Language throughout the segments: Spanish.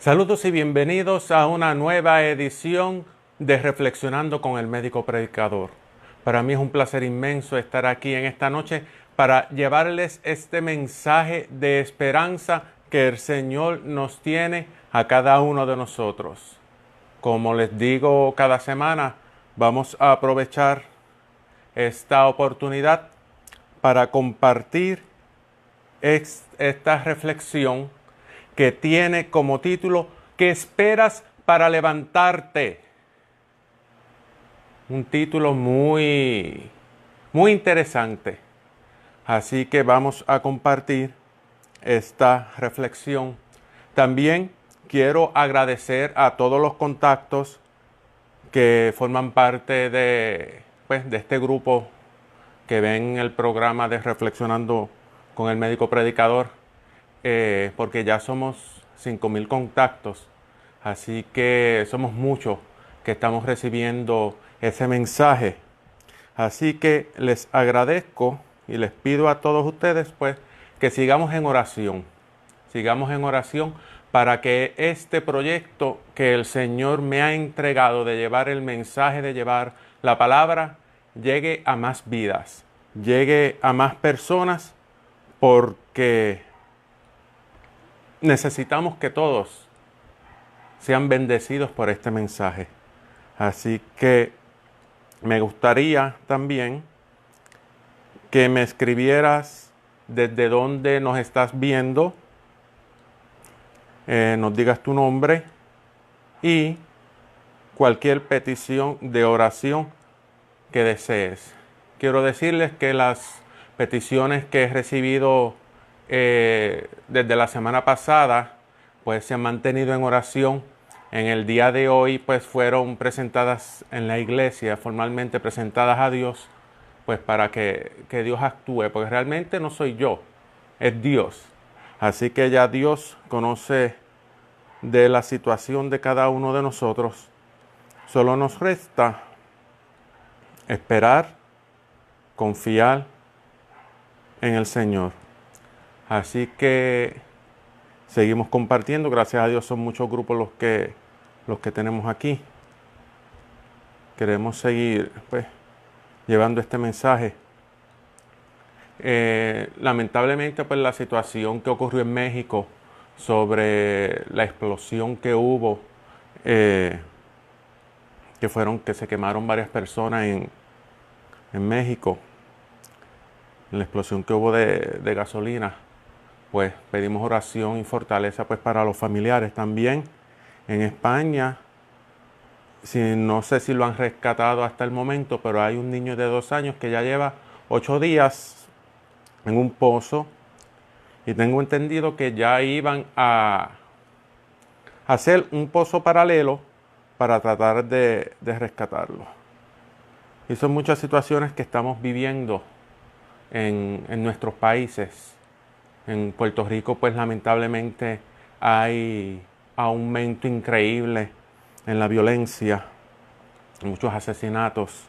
Saludos y bienvenidos a una nueva edición de Reflexionando con el Médico Predicador. Para mí es un placer inmenso estar aquí en esta noche para llevarles este mensaje de esperanza que el Señor nos tiene a cada uno de nosotros. Como les digo cada semana, vamos a aprovechar esta oportunidad para compartir esta reflexión que tiene como título ¿Qué esperas para levantarte? Un título muy interesante. Así que vamos a compartir esta reflexión. También quiero agradecer a todos los contactos que forman parte de este grupo que ven el programa de Reflexionando con el Médico Predicador, porque ya somos 5,000 contactos, así que somos muchos que estamos recibiendo ese mensaje. Así que les agradezco y les pido a todos ustedes que sigamos en oración para que este proyecto que el Señor me ha entregado de llevar el mensaje, de llevar la palabra, llegue a más vidas, llegue a más personas, porque necesitamos que todos sean bendecidos por este mensaje. Así que me gustaría también que me escribieras desde dónde nos estás viendo, nos digas tu nombre y cualquier petición de oración que desees. Quiero decirles que las peticiones que he recibido desde la semana pasada se han mantenido en oración. En el día de hoy fueron presentadas en la iglesia, formalmente presentadas a Dios, para que Dios actúe, porque realmente no soy yo, es Dios. Así que ya Dios conoce de la situación de cada uno de nosotros. Solo nos resta esperar, confiar en el Señor. Así que seguimos compartiendo. Gracias a Dios son muchos grupos los que tenemos aquí. Queremos seguir llevando este mensaje. Lamentablemente la situación que ocurrió en México sobre la explosión que hubo, que se quemaron varias personas en México, en la explosión que hubo de gasolina, pedimos oración y fortaleza para los familiares. También en España, no sé si lo han rescatado hasta el momento, pero hay un niño de 2 años que ya lleva 8 días en un pozo, y tengo entendido que ya iban a hacer un pozo paralelo para tratar de rescatarlo. Y son muchas situaciones que estamos viviendo en nuestros países. En Puerto Rico, lamentablemente hay aumento increíble en la violencia, muchos asesinatos.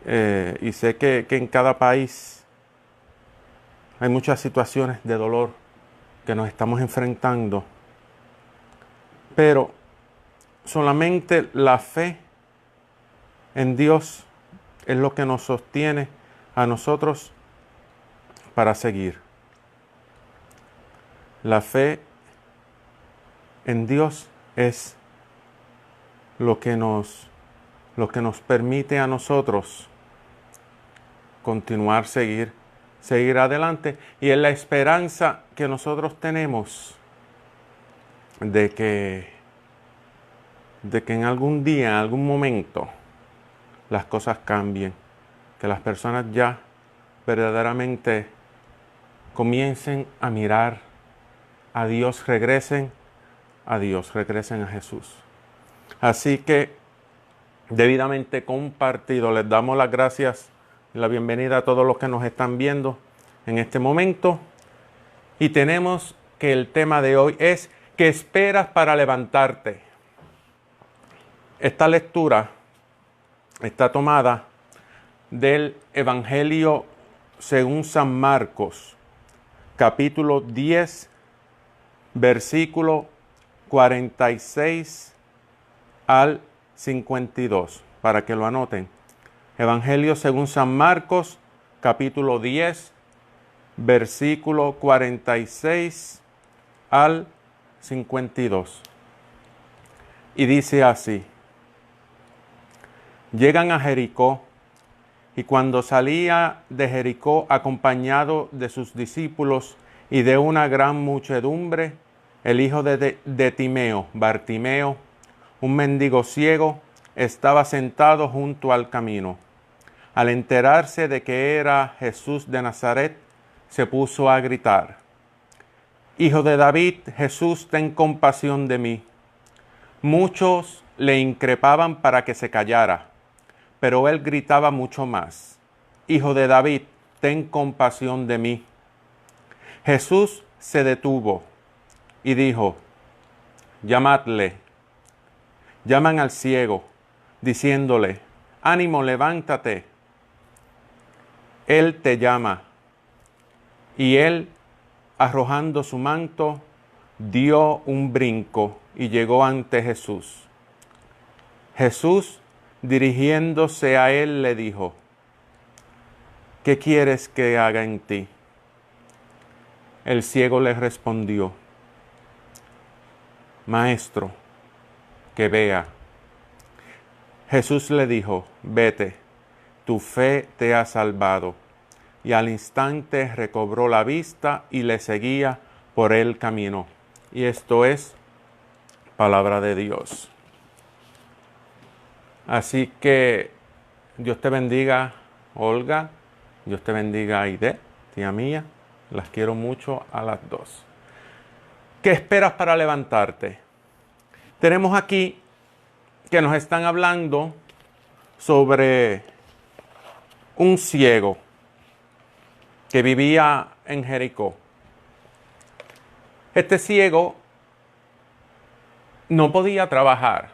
Y sé que en cada país hay muchas situaciones de dolor que nos estamos enfrentando. Pero solamente la fe en Dios es lo que nos sostiene a nosotros para seguir. La fe en Dios es lo que nos permite a nosotros continuar, seguir adelante, y es la esperanza que nosotros tenemos de que en algún día, en algún momento, las cosas cambien, que las personas ya verdaderamente comiencen a mirar a Dios, regresen a Dios, regresen a Jesús. Así que, debidamente compartido, les damos las gracias y la bienvenida a todos los que nos están viendo en este momento. Y tenemos que el tema de hoy es ¿qué esperas para levantarte? Esta lectura está tomada del Evangelio según San Marcos, capítulo 10, versículo 46 al 52, para que lo anoten. Evangelio según San Marcos, capítulo 10, versículo 46 al 52. Y dice así: llegan a Jericó, y cuando salía de Jericó acompañado de sus discípulos y de una gran muchedumbre, el hijo de Timeo, Bartimeo, un mendigo ciego, estaba sentado junto al camino. Al enterarse de que era Jesús de Nazaret, se puso a gritar: Hijo de David, Jesús, ten compasión de mí. Muchos le increpaban para que se callara, pero él gritaba mucho más: Hijo de David, ten compasión de mí. Jesús se detuvo y dijo: llamadle. Llaman al ciego, diciéndole: ánimo, levántate, él te llama. Y él, arrojando su manto, dio un brinco y llegó ante Jesús. Jesús, dirigiéndose a él, le dijo: ¿qué quieres que haga en ti? El ciego le respondió: Maestro, que vea. Jesús le dijo: vete, tu fe te ha salvado. Y al instante recobró la vista y le seguía por el camino. Y esto es palabra de Dios. Así que Dios te bendiga, Olga. Dios te bendiga, Aide, tía mía. Las quiero mucho a las dos. ¿Qué esperas para levantarte? Tenemos aquí que nos están hablando sobre un ciego que vivía en Jericó. Este ciego no podía trabajar.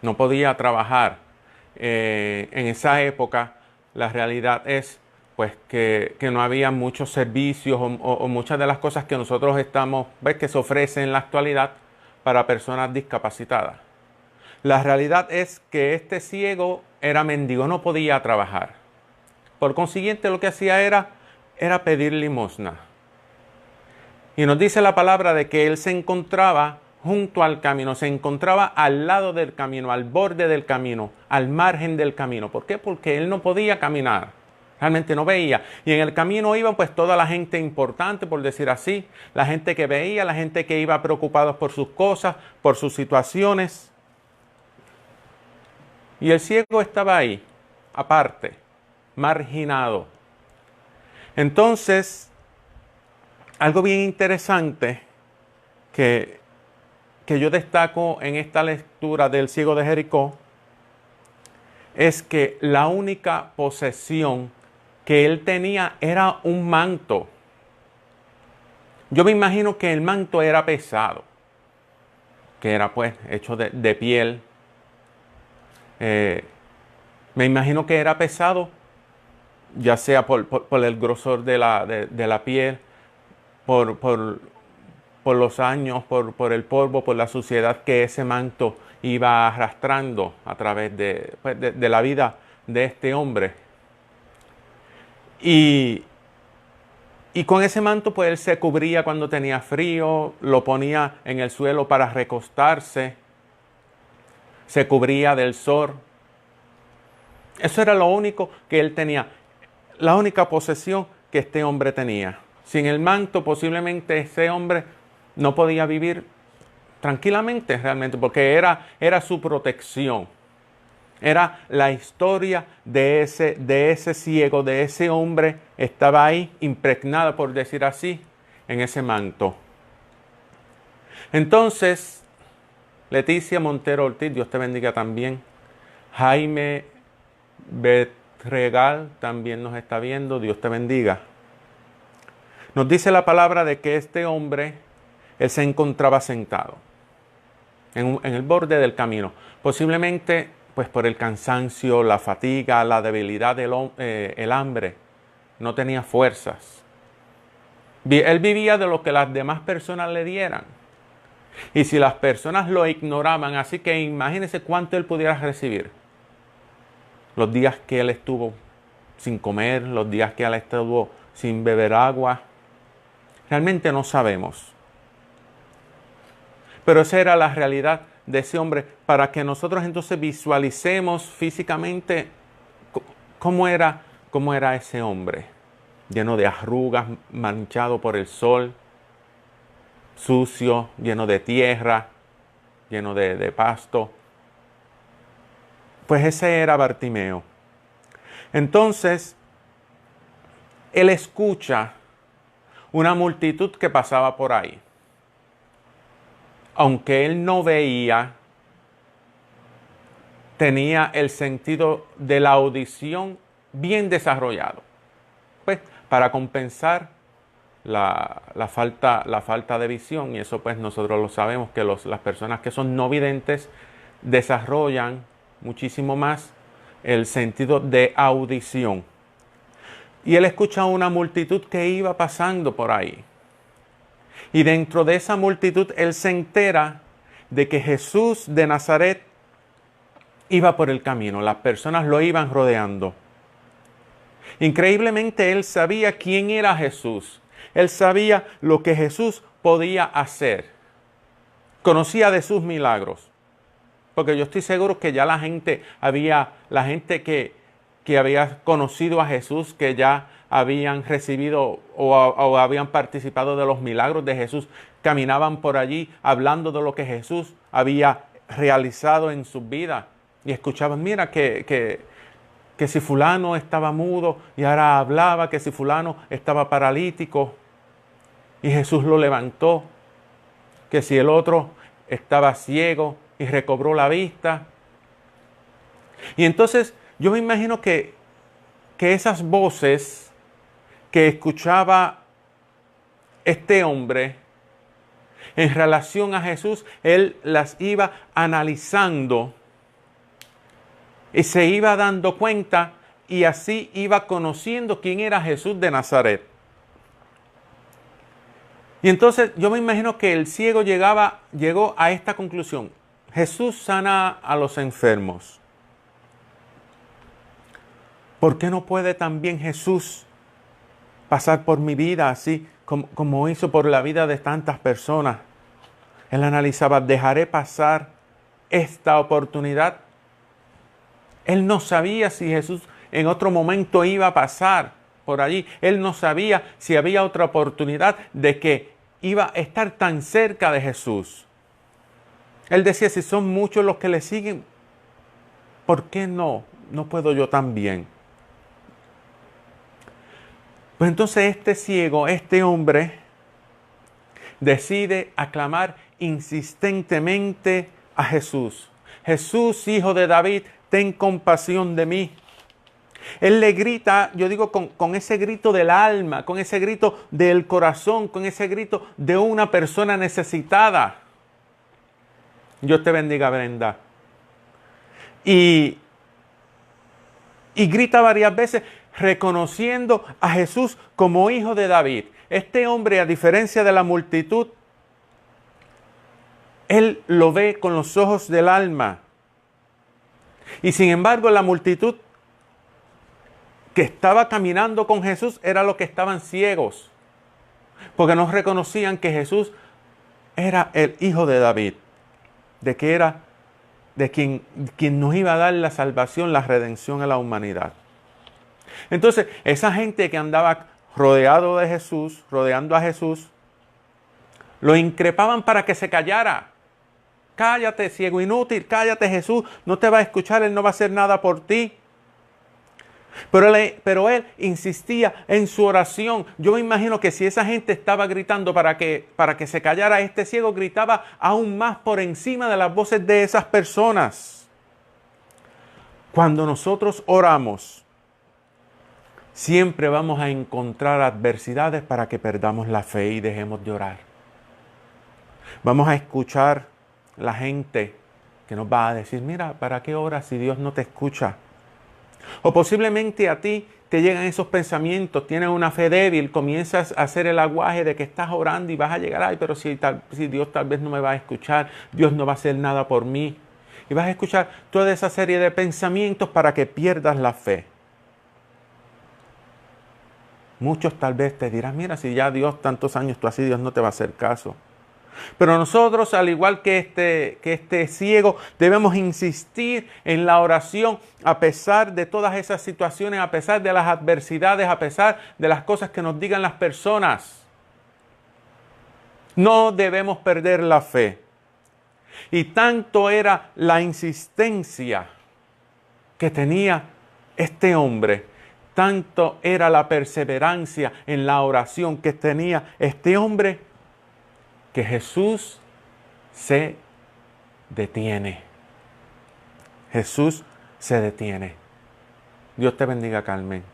No podía trabajar. En esa época la realidad es pues que no había muchos servicios o muchas de las cosas que nosotros ves que se ofrecen en la actualidad para personas discapacitadas. La realidad es que este ciego era mendigo, no podía trabajar. Por consiguiente, lo que hacía era pedir limosna. Y nos dice la palabra de que él se encontraba junto al camino, se encontraba al lado del camino, al borde del camino, al margen del camino. ¿Por qué? Porque él no podía caminar, realmente no veía. Y en el camino iban pues toda la gente importante, por decir así, la gente que veía, la gente que iba preocupados por sus cosas, por sus situaciones. Y el ciego estaba ahí, aparte, marginado. Entonces, algo bien interesante que yo destaco en esta lectura del ciego de Jericó es que la única posesión que él tenía era un manto. Yo me imagino que el manto era pesado, que era pues hecho de piel. Me imagino que era pesado, ya sea por el grosor de la piel, por los años, por el polvo, por la suciedad que ese manto iba arrastrando a través de la vida de este hombre. Y con ese manto pues él se cubría cuando tenía frío, lo ponía en el suelo para recostarse, se cubría del sol. Eso era lo único que él tenía, la única posesión que este hombre tenía. Sin el manto posiblemente ese hombre no podía vivir tranquilamente realmente, porque era su protección. Era la historia de ese ciego, de ese hombre, estaba ahí impregnada, por decir así, en ese manto. Entonces, Leticia Montero Ortiz, Dios te bendiga también. Jaime Betregal también nos está viendo, Dios te bendiga. Nos dice la palabra de que este hombre, él se encontraba sentado en el borde del camino. Posiblemente pues por el cansancio, la fatiga, la debilidad, el hambre. No tenía fuerzas. Él vivía de lo que las demás personas le dieran. Y si las personas lo ignoraban, así que imagínense cuánto él pudiera recibir. Los días que él estuvo sin comer, los días que él estuvo sin beber agua. Realmente no sabemos. Pero esa era la realidad de ese hombre, para que nosotros entonces visualicemos físicamente cómo era ese hombre. Lleno de arrugas, manchado por el sol, sucio, lleno de tierra, lleno de pasto. Pues ese era Bartimeo. Entonces, él escucha una multitud que pasaba por ahí. Aunque él no veía, tenía el sentido de la audición bien desarrollado. Pues para compensar la falta de visión, y eso pues nosotros lo sabemos, que las personas que son no videntes desarrollan muchísimo más el sentido de audición. Y él escucha una multitud que iba pasando por ahí. Y dentro de esa multitud él se entera de que Jesús de Nazaret iba por el camino. Las personas lo iban rodeando. Increíblemente él sabía quién era Jesús. Él sabía lo que Jesús podía hacer. Conocía de sus milagros. Porque yo estoy seguro que ya la gente que había conocido a Jesús, que ya habían recibido o habían participado de los milagros de Jesús, caminaban por allí hablando de lo que Jesús había realizado en su vida. Y escuchaban, mira que si fulano estaba mudo y ahora hablaba, que si fulano estaba paralítico y Jesús lo levantó, que si el otro estaba ciego y recobró la vista. Y entonces yo me imagino que esas voces que escuchaba este hombre en relación a Jesús, él las iba analizando y se iba dando cuenta, y así iba conociendo quién era Jesús de Nazaret. Y entonces yo me imagino que el ciego llegó a esta conclusión: Jesús sana a los enfermos. ¿Por qué no puede también Jesús pasar por mi vida así como hizo por la vida de tantas personas? Él analizaba, ¿dejaré pasar esta oportunidad? Él no sabía si Jesús en otro momento iba a pasar por allí. Él no sabía si había otra oportunidad de que iba a estar tan cerca de Jesús. Él decía, si son muchos los que le siguen, ¿por qué no puedo yo también? Pues entonces este ciego, este hombre, decide aclamar insistentemente a Jesús. Jesús, hijo de David, ten compasión de mí. Él le grita, yo digo, con ese grito del alma, con ese grito del corazón, con ese grito de una persona necesitada. Dios te bendiga, Brenda. Y grita varias veces reconociendo a Jesús como hijo de David. Este hombre, a diferencia de la multitud, él lo ve con los ojos del alma. Y sin embargo, la multitud que estaba caminando con Jesús era lo que estaban ciegos, porque no reconocían que Jesús era el hijo de David, de que era de quien nos iba a dar la salvación, la redención a la humanidad. Entonces, esa gente que andaba rodeando a Jesús, lo increpaban para que se callara. Cállate, ciego inútil, cállate, Jesús no te va a escuchar, Él no va a hacer nada por ti. Pero él insistía en su oración. Yo me imagino que si esa gente estaba gritando para que se callara, este ciego gritaba aún más por encima de las voces de esas personas. Cuando nosotros oramos, siempre vamos a encontrar adversidades para que perdamos la fe y dejemos de orar. Vamos a escuchar la gente que nos va a decir, mira, ¿para qué oras si Dios no te escucha? O posiblemente a ti te llegan esos pensamientos, tienes una fe débil, comienzas a hacer el aguaje de que estás orando y vas a llegar, ay, pero si Dios tal vez no me va a escuchar, Dios no va a hacer nada por mí. Y vas a escuchar toda esa serie de pensamientos para que pierdas la fe. Muchos tal vez te dirán, mira, si ya Dios tantos años tú así, Dios no te va a hacer caso. Pero nosotros, al igual que este ciego, debemos insistir en la oración a pesar de todas esas situaciones, a pesar de las adversidades, a pesar de las cosas que nos digan las personas. No debemos perder la fe. Y tanto era la insistencia que tenía este hombre, tanto era la perseverancia en la oración que tenía este hombre, que Jesús se detiene. Jesús se detiene. Dios te bendiga, Carmen.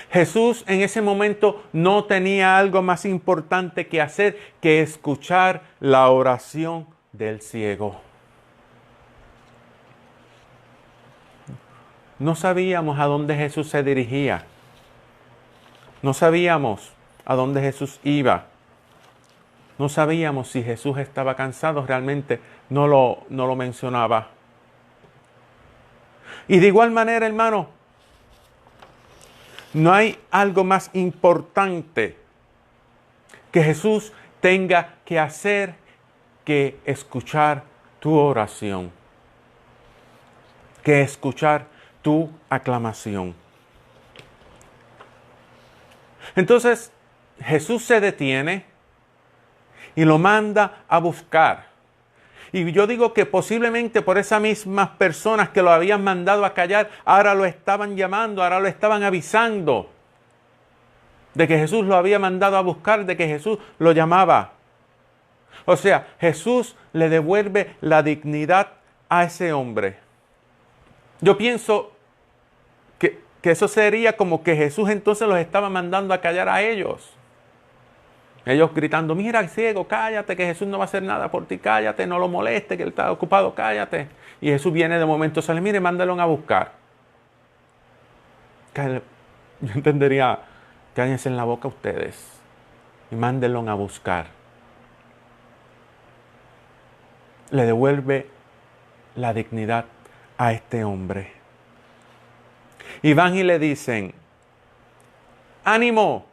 Jesús en ese momento no tenía algo más importante que hacer que escuchar la oración del ciego. No sabíamos a dónde Jesús se dirigía. No sabíamos a dónde Jesús iba. No sabíamos si Jesús estaba cansado, realmente no lo mencionaba. Y de igual manera, hermano, no hay algo más importante que Jesús tenga que hacer que escuchar tu oración, que escuchar tu aclamación. Entonces, Jesús se detiene y lo manda a buscar. Y yo digo que posiblemente por esas mismas personas que lo habían mandado a callar, ahora lo estaban llamando, ahora lo estaban avisando de que Jesús lo había mandado a buscar, de que Jesús lo llamaba. O sea, Jesús le devuelve la dignidad a ese hombre. Yo pienso que eso sería como que Jesús entonces los estaba mandando a callar a ellos. Ellos gritando, mira, ciego, cállate, que Jesús no va a hacer nada por ti, cállate, no lo moleste, que él está ocupado, cállate. Y Jesús viene de momento, sale, mire, mándalo a buscar. Yo entendería, cállense en la boca ustedes y mándenlo a buscar. Le devuelve la dignidad a este hombre. Y van y le dicen, ánimo,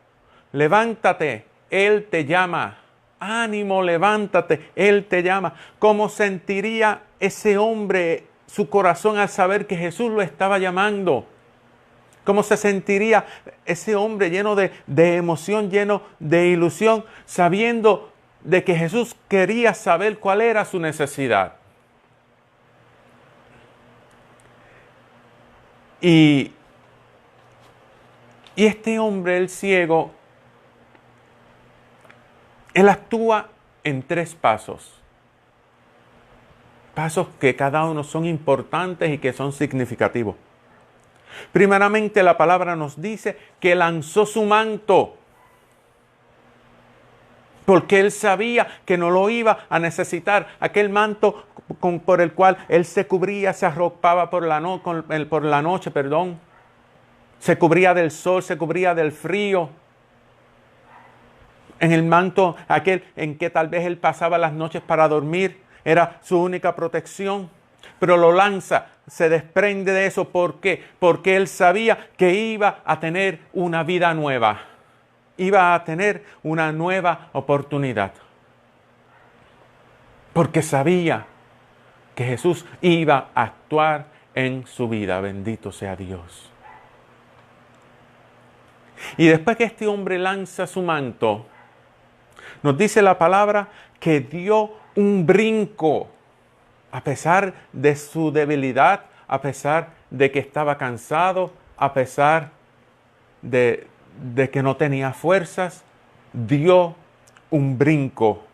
levántate, Él te llama. Ánimo, levántate, Él te llama. ¿Cómo sentiría ese hombre su corazón al saber que Jesús lo estaba llamando? ¿Cómo se sentiría ese hombre lleno de emoción, lleno de ilusión, sabiendo de que Jesús quería saber cuál era su necesidad? Y este hombre, el ciego, él actúa en 3 pasos. Pasos que cada uno son importantes y que son significativos. Primeramente, la palabra nos dice que lanzó su manto, porque él sabía que no lo iba a necesitar. Aquel manto por el cual él se cubría, se arropaba por la noche, se cubría del sol, se cubría del frío. En el manto aquel en que tal vez él pasaba las noches para dormir, era su única protección. Pero lo lanza, se desprende de eso. ¿Por qué? Porque él sabía que iba a tener una vida nueva. Iba a tener una nueva oportunidad. Porque sabía que Jesús iba a actuar en su vida. Bendito sea Dios. Y después que este hombre lanza su manto, nos dice la palabra que dio un brinco, a pesar de su debilidad, a pesar de que estaba cansado, a pesar de que no tenía fuerzas, dio un brinco.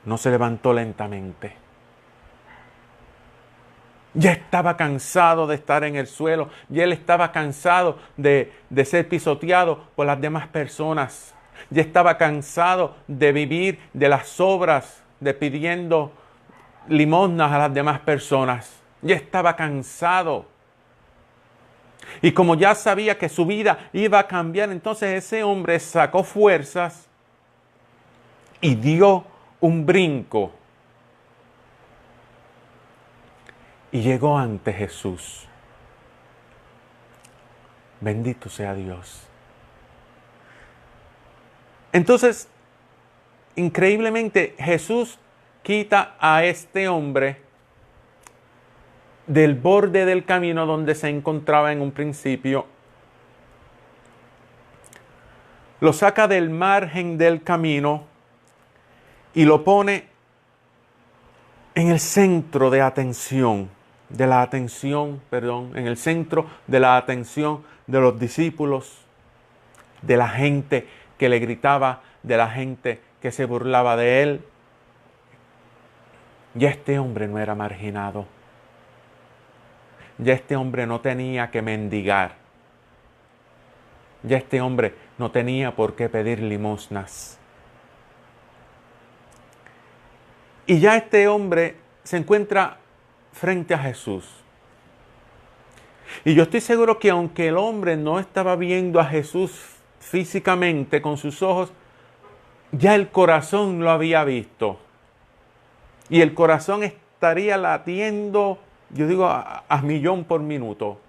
No se levantó lentamente. Ya estaba cansado de estar en el suelo, ya él estaba cansado de ser pisoteado por las demás personas. Ya estaba cansado de vivir de las obras, de pidiendo limosnas a las demás personas. Ya estaba cansado. Y como ya sabía que su vida iba a cambiar, entonces ese hombre sacó fuerzas y dio un brinco. Y llegó ante Jesús. Bendito sea Dios. Entonces, increíblemente, Jesús quita a este hombre del borde del camino donde se encontraba en un principio. Lo saca del margen del camino y lo pone en el centro de atención, en el centro de la atención de los discípulos, de la gente que le gritaba, de la gente que se burlaba de él. Ya este hombre no era marginado. Ya este hombre no tenía que mendigar. Ya este hombre no tenía por qué pedir limosnas. Y ya este hombre se encuentra frente a Jesús. Y yo estoy seguro que aunque el hombre no estaba viendo a Jesús físicamente con sus ojos, ya el corazón lo había visto. Y el corazón estaría latiendo, yo digo, a millón por minuto.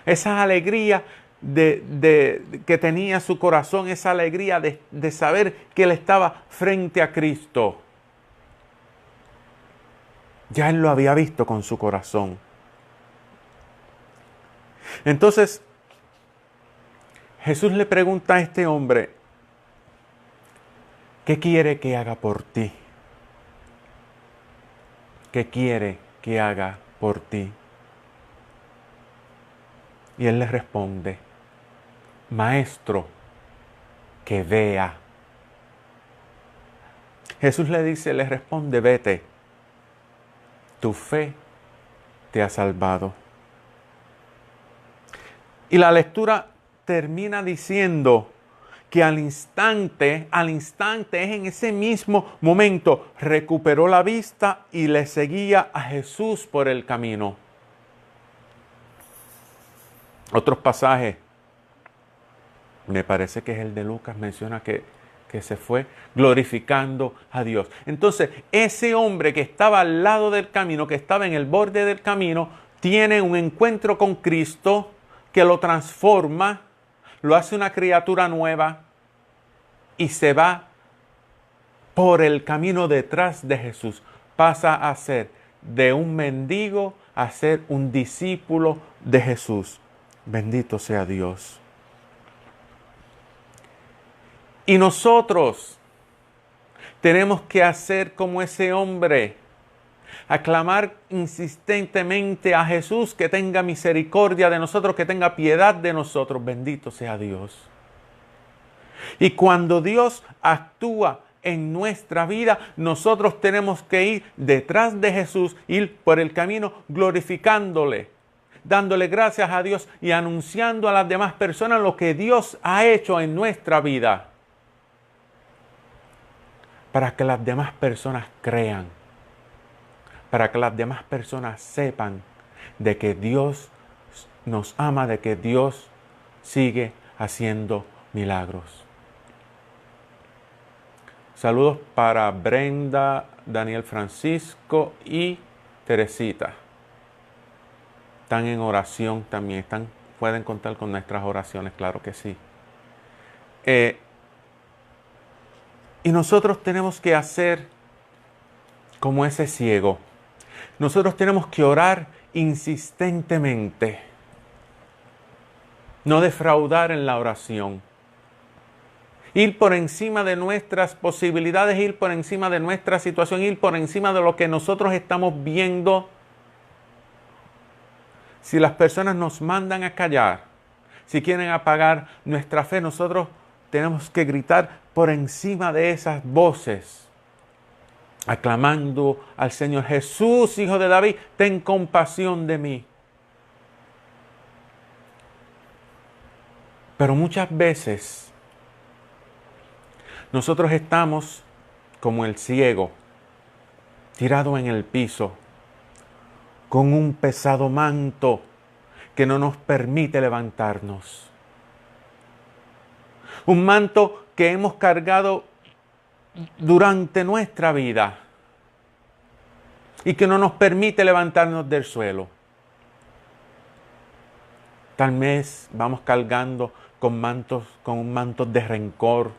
Esa alegría que tenía su corazón, esa alegría de saber que él estaba frente a Cristo. Ya él lo había visto con su corazón. Entonces, Jesús le pregunta a este hombre, ¿qué quiere que haga por ti? ¿Qué quiere que haga por ti? Y él le responde, Maestro, que vea. Jesús le responde, vete, tu fe te ha salvado. Y la lectura termina diciendo que al instante, es en ese mismo momento, recuperó la vista y le seguía a Jesús por el camino. Otros pasajes, me parece que es el de Lucas, menciona que se fue glorificando a Dios. Entonces, ese hombre que estaba al lado del camino, que estaba en el borde del camino, tiene un encuentro con Cristo que lo transforma, lo hace una criatura nueva y se va por el camino detrás de Jesús. Pasa a ser de un mendigo a ser un discípulo de Jesús. Bendito sea Dios. Y nosotros tenemos que hacer como ese hombre, aclamar insistentemente a Jesús que tenga misericordia de nosotros, que tenga piedad de nosotros. Bendito sea Dios. Y cuando Dios actúa en nuestra vida, nosotros tenemos que ir detrás de Jesús, ir por el camino glorificándole, dándole gracias a Dios y anunciando a las demás personas lo que Dios ha hecho en nuestra vida, para que las demás personas crean, para que las demás personas sepan de que Dios nos ama, de que Dios sigue haciendo milagros. Saludos para Brenda, Daniel Francisco y Teresita. Están en oración también, pueden contar con nuestras oraciones, claro que sí. Y nosotros tenemos que hacer como ese ciego. Nosotros tenemos que orar insistentemente. No defraudar en la oración. Ir por encima de nuestras posibilidades, ir por encima de nuestra situación, ir por encima de lo que nosotros estamos viendo. Si las personas nos mandan a callar, si quieren apagar nuestra fe, nosotros tenemos que gritar por encima de esas voces, aclamando al Señor: Jesús, Hijo de David, ten compasión de mí. Pero muchas veces nosotros estamos como el ciego, tirado en el piso, con un pesado manto que no nos permite levantarnos. Un manto que hemos cargado durante nuestra vida y que no nos permite levantarnos del suelo. Tal vez vamos cargando con mantos de rencor,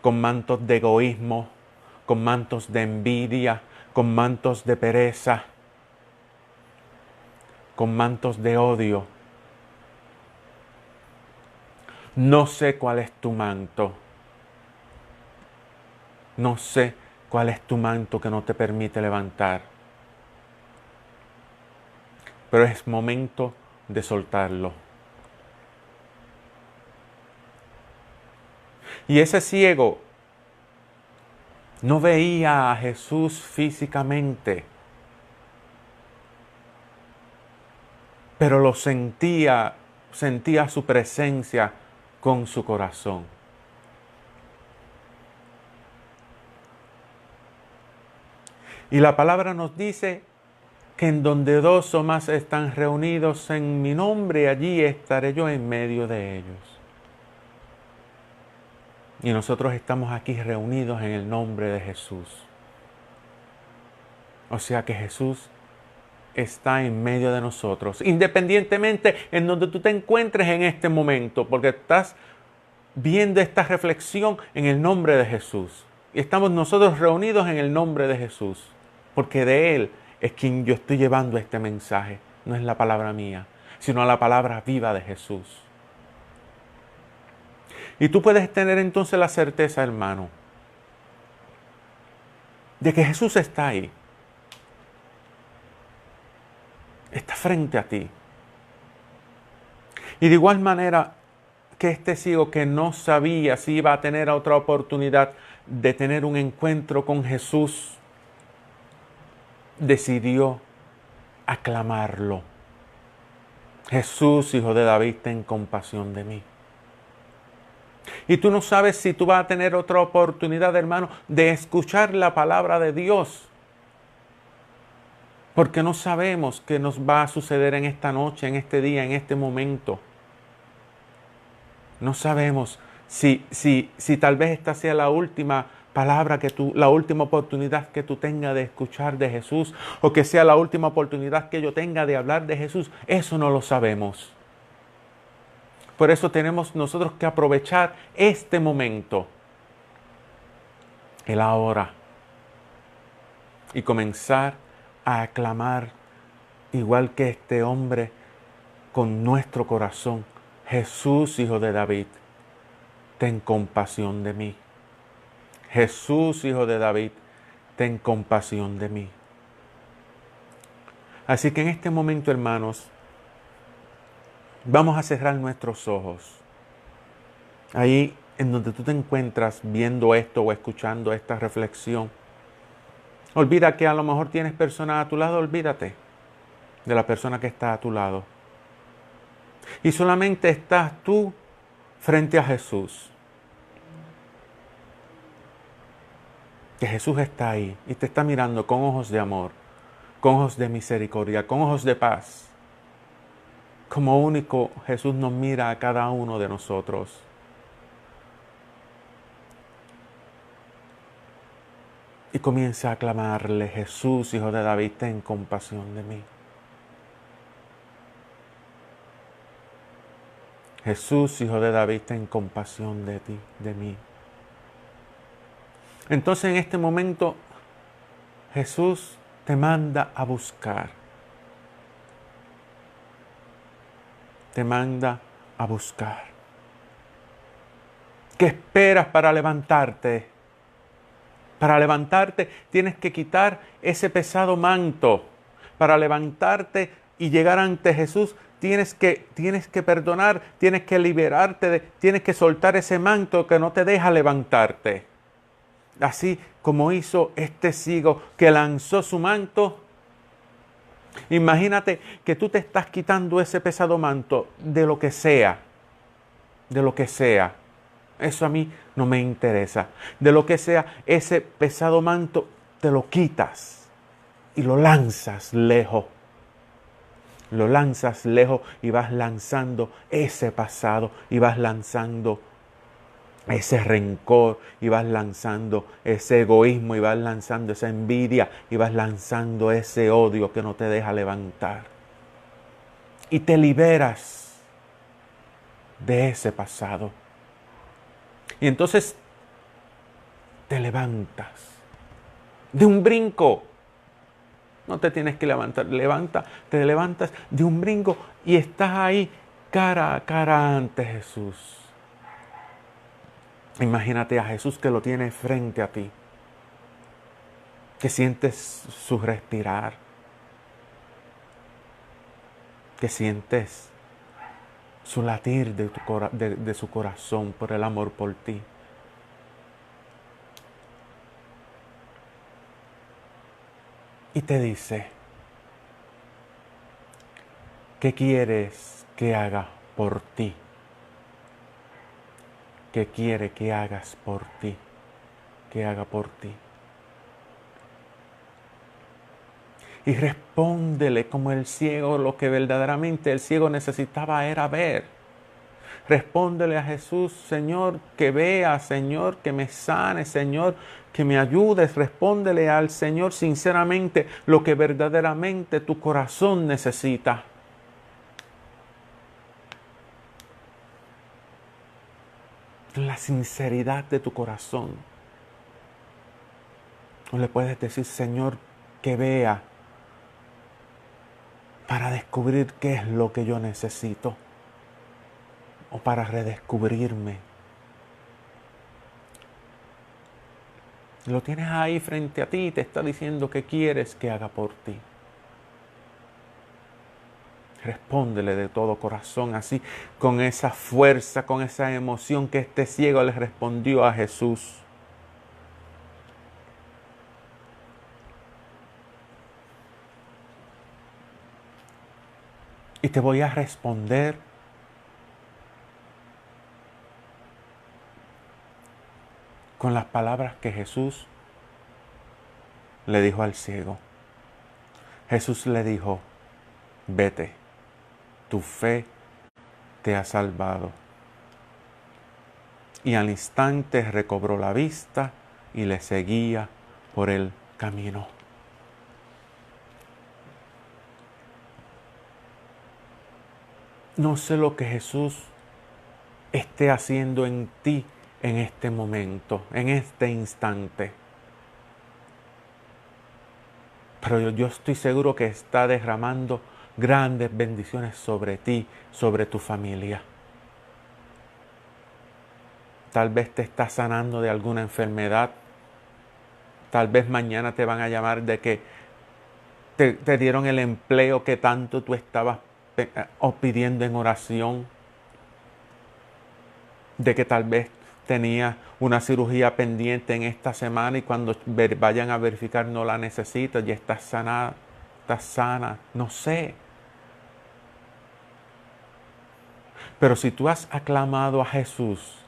con mantos de egoísmo, con mantos de envidia, con mantos de pereza, con mantos de odio. No sé cuál es tu manto. No sé cuál es tu manto que no te permite levantar. Pero es momento de soltarlo. Y ese ciego no veía a Jesús físicamente, pero lo sentía su presencia con su corazón. Y la palabra nos dice que en donde dos o más están reunidos en mi nombre, allí estaré yo en medio de ellos. Y nosotros estamos aquí reunidos en el nombre de Jesús. O sea que Jesús está en medio de nosotros, independientemente en donde tú te encuentres en este momento, porque estás viendo esta reflexión en el nombre de Jesús. Y estamos nosotros reunidos en el nombre de Jesús, porque de Él es quien yo estoy llevando este mensaje. No es la palabra mía, sino la palabra viva de Jesús. Y tú puedes tener entonces la certeza, hermano, de que Jesús está ahí. Está frente a ti. Y de igual manera que este ciego que no sabía si iba a tener otra oportunidad de tener un encuentro con Jesús, decidió aclamarlo. Jesús, Hijo de David, ten compasión de mí. Y tú no sabes si tú vas a tener otra oportunidad, hermano, de escuchar la palabra de Dios. Porque no sabemos qué nos va a suceder en esta noche, en este día, en este momento. No sabemos si tal vez esta sea la última palabra la última oportunidad que tú tengas de escuchar de Jesús, o que sea la última oportunidad que yo tenga de hablar de Jesús. Eso no lo sabemos. Por eso tenemos nosotros que aprovechar este momento, el ahora, y comenzar a aclamar, igual que este hombre, con nuestro corazón: Jesús, Hijo de David, ten compasión de mí. Jesús, Hijo de David, ten compasión de mí. Así que en este momento, hermanos, vamos a cerrar nuestros ojos. Ahí en donde tú te encuentras viendo esto o escuchando esta reflexión, olvida que a lo mejor tienes personas a tu lado. Olvídate de la persona que está a tu lado. Y solamente estás tú frente a Jesús. Que Jesús está ahí y te está mirando con ojos de amor, con ojos de misericordia, con ojos de paz. Como único Jesús nos mira a cada uno de nosotros. Y comienza a clamarle: Jesús, Hijo de David, ten compasión de mí. Jesús, Hijo de David, ten compasión de ti, de mí. Entonces en este momento Jesús te manda a buscar. Te manda a buscar. ¿Qué esperas para levantarte? Para levantarte tienes que quitar ese pesado manto. Para levantarte y llegar ante Jesús tienes que perdonar, tienes que liberarte, tienes que soltar ese manto que no te deja levantarte. Así como hizo este ciego que lanzó su manto. Imagínate que tú te estás quitando ese pesado manto de lo que sea. De lo que sea. Eso a mí no me interesa. De lo que sea, ese pesado manto te lo quitas y lo lanzas lejos. Lo lanzas lejos y vas lanzando ese pasado y vas lanzando ese rencor y vas lanzando ese egoísmo y vas lanzando esa envidia y vas lanzando ese odio que no te deja levantar. Y te liberas de ese pasado. Y entonces te levantas de un brinco. No te tienes que levantar, te levantas de un brinco y estás ahí cara a cara ante Jesús. Imagínate a Jesús que lo tiene frente a ti, que sientes su respirar, que sientes su latir de su corazón por el amor por ti. Y te dice, ¿qué quieres que haga por ti? ¿Qué quiere que hagas por ti? Que haga por ti. Y respóndele como el ciego, lo que verdaderamente el ciego necesitaba era ver. Respóndele a Jesús, Señor, que vea, Señor, que me sane, Señor, que me ayudes. Respóndele al Señor sinceramente lo que verdaderamente tu corazón necesita. La sinceridad de tu corazón. O le puedes decir, Señor, que vea para descubrir qué es lo que yo necesito. O para redescubrirme. Lo tienes ahí frente a ti y te está diciendo qué quieres que haga por ti. Respóndele de todo corazón, así, con esa fuerza, con esa emoción que este ciego le respondió a Jesús. Y te voy a responder con las palabras que Jesús le dijo al ciego. Jesús le dijo, vete, tu fe te ha salvado. Y al instante recobró la vista y le seguía por el camino. No sé lo que Jesús esté haciendo en ti en este momento, en este instante. Pero yo estoy seguro que está derramando grandes bendiciones sobre ti, sobre tu familia. Tal vez te está sanando de alguna enfermedad. Tal vez mañana te van a llamar de que te dieron el empleo que tanto tú estabas pidiendo en oración. De que tal vez tenías una cirugía pendiente en esta semana y cuando vayan a verificar no la necesitas y estás sana, no sé. Pero si tú has aclamado a Jesús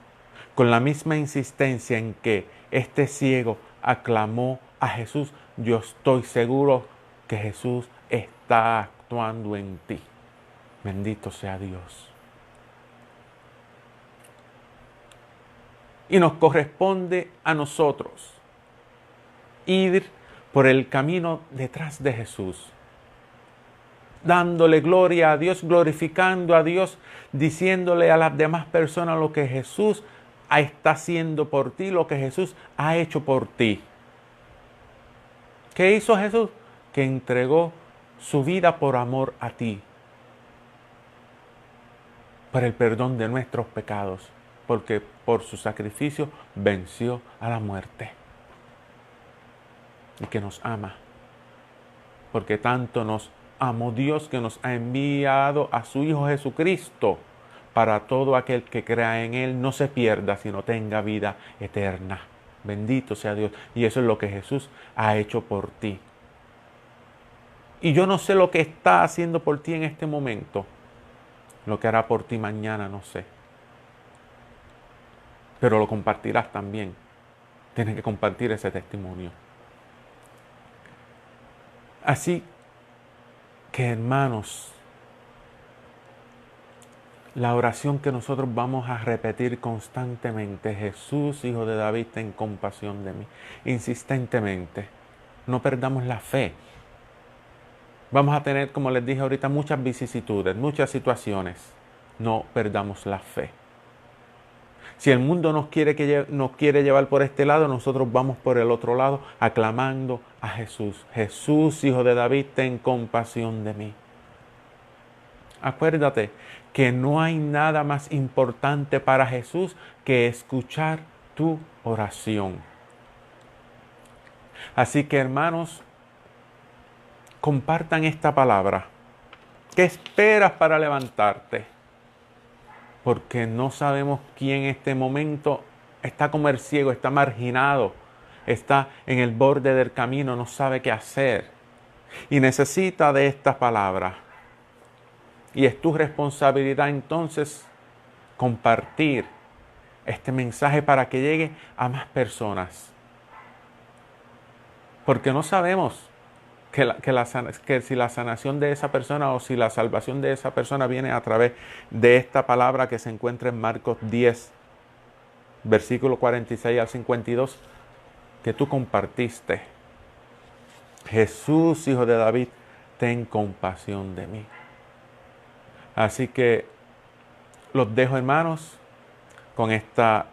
con la misma insistencia en que este ciego aclamó a Jesús, yo estoy seguro que Jesús está actuando en ti. Bendito sea Dios. Y nos corresponde a nosotros ir por el camino detrás de Jesús, dándole gloria a Dios, glorificando a Dios, diciéndole a las demás personas lo que Jesús está haciendo por ti, lo que Jesús ha hecho por ti. ¿Qué hizo Jesús? Que entregó su vida por amor a ti, por el perdón de nuestros pecados, porque por su sacrificio venció a la muerte. Y que nos ama, porque tanto nos amó Dios que nos ha enviado a su Hijo Jesucristo para todo aquel que crea en Él no se pierda, sino tenga vida eterna. Bendito sea Dios. Y eso es lo que Jesús ha hecho por ti. Y yo no sé lo que está haciendo por ti en este momento. Lo que hará por ti mañana, no sé. Pero lo compartirás también. Tienes que compartir ese testimonio. Así que, hermanos, La oración que nosotros vamos a repetir constantemente: Jesús, Hijo de David, ten compasión de mí. Insistentemente. No perdamos la fe. Vamos a tener, como les dije ahorita, muchas vicisitudes, muchas situaciones. No perdamos la fe. Si el mundo nos quiere llevar por este lado, nosotros vamos por el otro lado, aclamando a Jesús. Jesús, Hijo de David, ten compasión de mí. Acuérdate que no hay nada más importante para Jesús que escuchar tu oración. Así que, hermanos, compartan esta palabra. ¿Qué esperas para levantarte? Porque no sabemos quién en este momento está como el ciego, está marginado, está en el borde del camino, no sabe qué hacer y necesita de esta palabra. Y es tu responsabilidad entonces compartir este mensaje para que llegue a más personas. Porque no sabemos que si la sanación de esa persona o si la salvación de esa persona viene a través de esta palabra que se encuentra en Marcos 10, versículo 46 al 52, que tú compartiste. Jesús, Hijo de David, ten compasión de mí. Así que los dejo, hermanos, con esta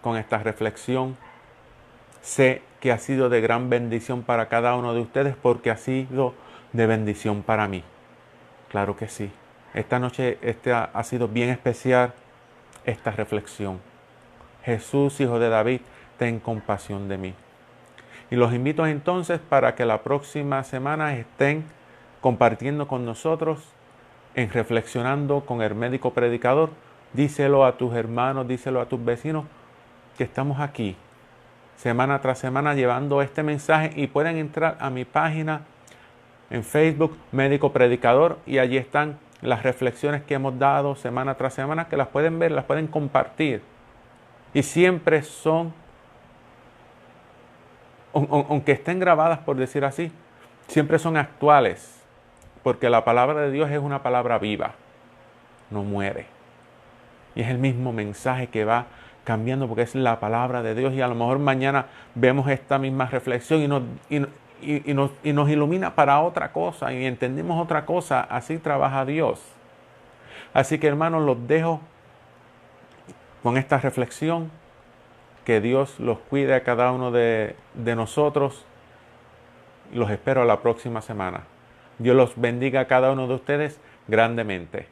reflexión. Sé que ha sido de gran bendición para cada uno de ustedes porque ha sido de bendición para mí. Claro que sí. Esta noche ha sido bien especial esta reflexión. Jesús, Hijo de David, ten compasión de mí. Y los invito entonces para que la próxima semana estén compartiendo con nosotros en Reflexionando con el Médico Predicador. Díselo a tus hermanos, díselo a tus vecinos que estamos aquí semana tras semana llevando este mensaje, y pueden entrar a mi página en Facebook, Médico Predicador, y allí están las reflexiones que hemos dado semana tras semana, que las pueden ver, las pueden compartir. Y siempre son, aunque estén grabadas por decir así, siempre son actuales, porque la palabra de Dios es una palabra viva, no muere. Y es el mismo mensaje que va cambiando porque es la palabra de Dios, y a lo mejor mañana vemos esta misma reflexión y nos ilumina para otra cosa y entendemos otra cosa. Así trabaja Dios. Así que, hermanos, los dejo con esta reflexión. Que Dios los cuide a cada uno de nosotros. Los espero la próxima semana. Dios los bendiga a cada uno de ustedes grandemente.